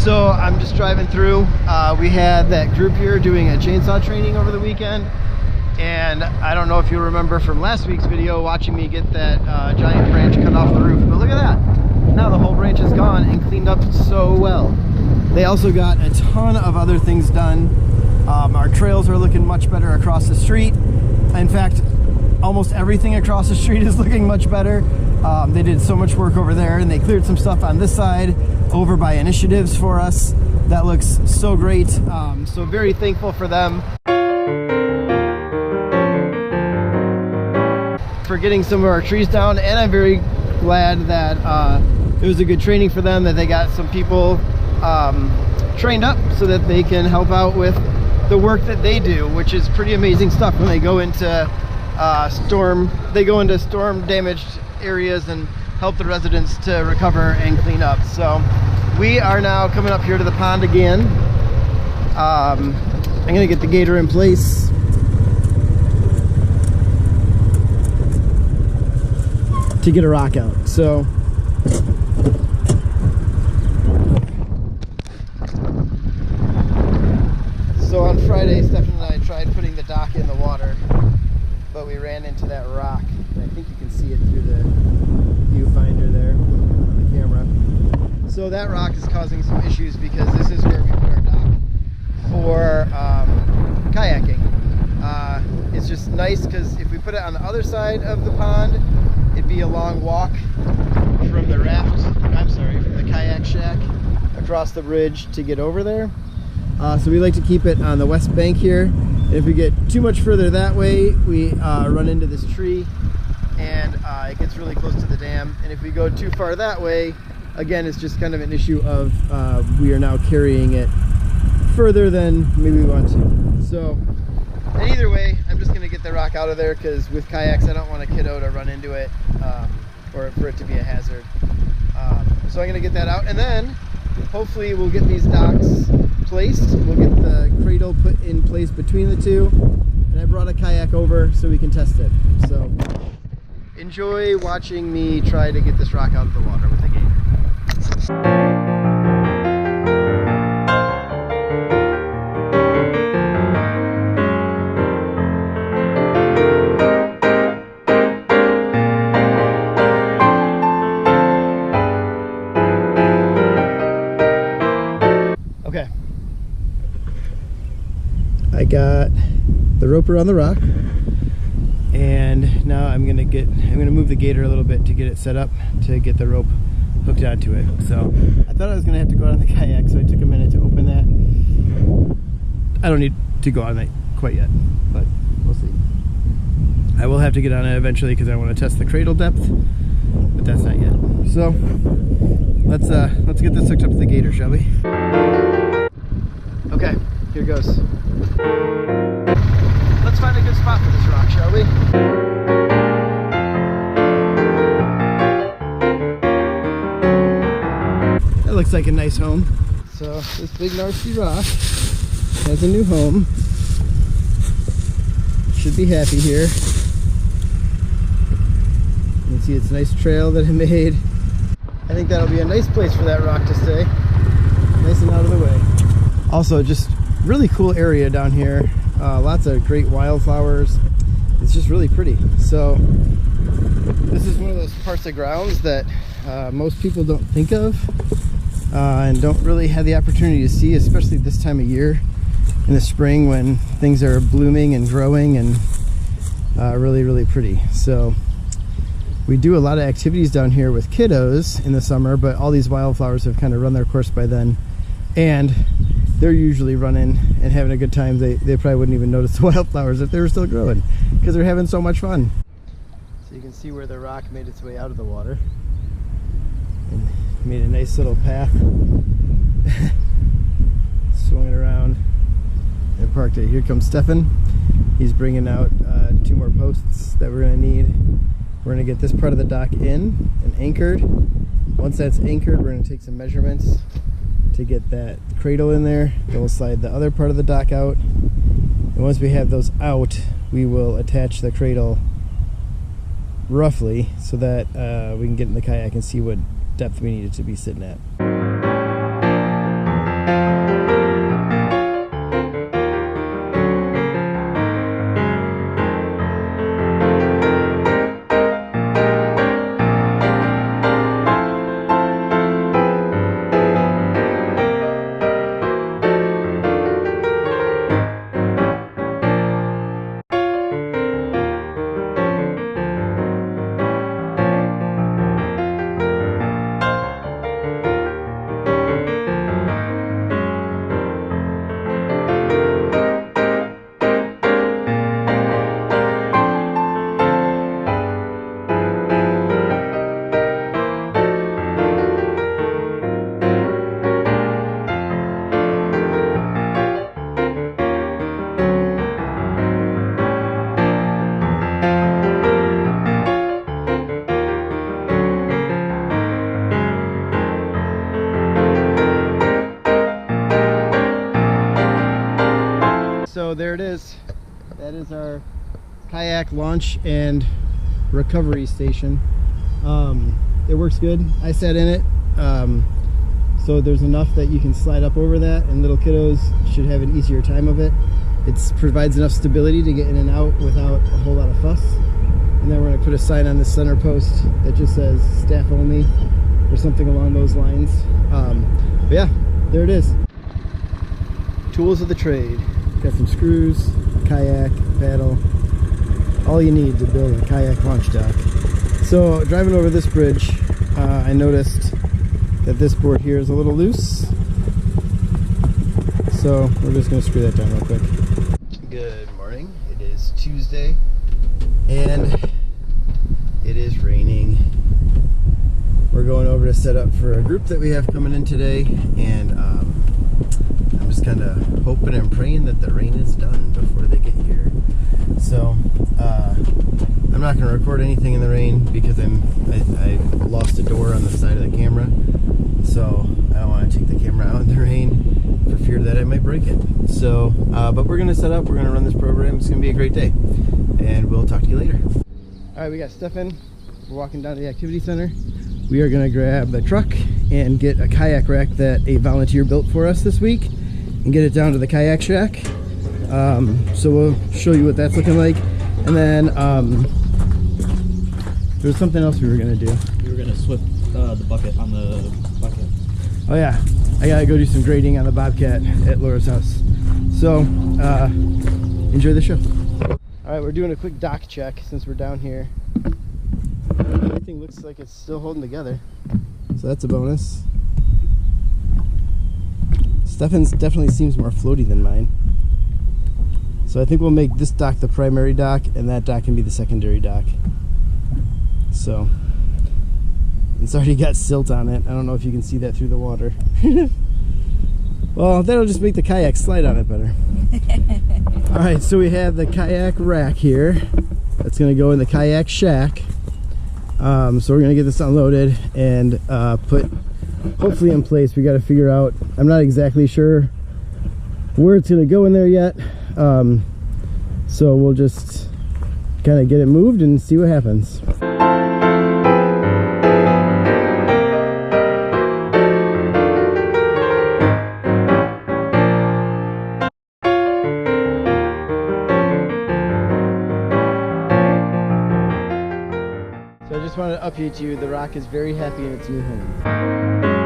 So I'm just driving through. We had that group here doing a chainsaw training over the weekend, and I don't know if you remember from last week's video watching me get that giant branch cut off the roof, but look at that. Now the whole branch is gone and cleaned up so well. They also got a ton of other things done. Our trails are looking much better across the street. In fact, almost everything across the street is looking much better. They did so much work over there, and they cleared some stuff on this side over by Initiatives for us. That looks so great. So very thankful for them for getting some of our trees down, and I'm very glad that it was a good training for them, that they got some people trained up so that they can help out with the work that they do, which is pretty amazing stuff when they go into storm damaged areas and help the residents to recover and clean up. So we are now coming up here to the pond again. I'm gonna get the gator in place. To get a rock out. So on Friday, Stefan and I tried putting the dock in the water, but we ran into that rock. And I think you can see it through the viewfinder there on the camera. So that rock is causing some issues because this is where we put our dock for kayaking. It's just nice because if we put it on the other side of the pond, it'd be a long walk from the from the kayak shack across the bridge to get over there. So we like to keep it on the west bank here. And if we get too much further that way, we run into this tree, and it gets really close to the dam. And if we go too far that way, again, it's just kind of an issue of we are now carrying it further than maybe we want to. So, and either way, I'm just gonna get the rock out of there because with kayaks, I don't want a kiddo to run into it or for it to be a hazard. So I'm gonna get that out, and then hopefully we'll get these docks placed. We'll get the cradle put in place between the two, and I brought a kayak over so we can test it. So enjoy watching me try to get this rock out of the water with the gator. Okay, I got the rope around the rock, and now I'm gonna move the gator a little bit to get it set up to get the rope hooked onto it. So I thought I was gonna have to go out on the kayak, so I took a minute to open that. I don't need to go on it quite yet, but we'll see. I will have to get on it eventually because I want to test the cradle depth, but that's not yet. So let's get this hooked up to the gator, shall we? Okay, here goes. Let's find a good spot for this rock, shall we? That looks like a nice home. So this big nasty rock has a new home. Should be happy here. You can see it's a nice trail that I made. I think that'll be a nice place for that rock to stay. Nice and out of the way. Also, just really cool area down here. Lots of great wildflowers. It's just really pretty. So this is one of those parts of grounds that most people don't think of and don't really have the opportunity to see, especially this time of year in the spring when things are blooming and growing and really, really pretty. So we do a lot of activities down here with kiddos in the summer, but all these wildflowers have kind of run their course by then, and they're usually running and having a good time. They probably wouldn't even notice the wildflowers if they were still growing because they're having so much fun. So you can see where the rock made its way out of the water and made a nice little path. Swung it around and parked it. Here comes Stefan. He's bringing out 2 more posts that we're going to need. We're going to get this part of the dock in and anchored. Once that's anchored, we're going to take some measurements to get that cradle in there. Then we'll slide the other part of the dock out, and once we have those out, we will attach the cradle roughly so that we can get in the kayak and see what depth we need it to be sitting at. So there it is. That is our kayak launch and recovery station. It works good. I sat in it. So there's enough that you can slide up over that, and little kiddos should have an easier time of it. It provides enough stability to get in and out without a whole lot of fuss. And then we're going to put a sign on the center post that just says staff only or something along those lines. But yeah, there it is. Tools of the trade. Got some screws, kayak, paddle, all you need to build a kayak launch dock. So driving over this bridge, I noticed that this board here is a little loose. So we're just going to screw that down real quick. Good morning. It is Tuesday and it is raining. We're going over to set up for a group that we have coming in today, and I'm just kind of hoping and praying that the rain is done before they get here. So I'm not going to record anything in the rain because I lost a door on the side of the camera, so I don't want to take the camera out in the rain for fear that I might break it. So but we're going to set up, we're going to run this program. It's going to be a great day, and we'll talk to you later. Alright, we got stuff in. We're walking down to the activity center. We are going to grab the truck and get a kayak rack that a volunteer built for us this week and get it down to the kayak shack. So we'll show you what that's looking like. And then there was something else we were going to do. We were going to swip the bucket on the bucket. Oh yeah, I got to go do some grading on the Bobcat at Laura's house. So enjoy the show. Alright, we're doing a quick dock check since we're down here. Everything looks like it's still holding together, so that's a bonus. Stefan's definitely seems more floaty than mine. So I think we'll make this dock the primary dock, and that dock can be the secondary dock. So it's already got silt on it. I don't know if you can see that through the water. Well, that'll just make the kayak slide on it better. Alright, so we have the kayak rack here. That's going to go in the kayak shack. So we're going to get this unloaded and put hopefully in place. We got to figure out, I'm not exactly sure where it's going to go in there yet. So we'll just kind of get it moved and see what happens. I just wanted to update you, the Rock is very happy in its new home.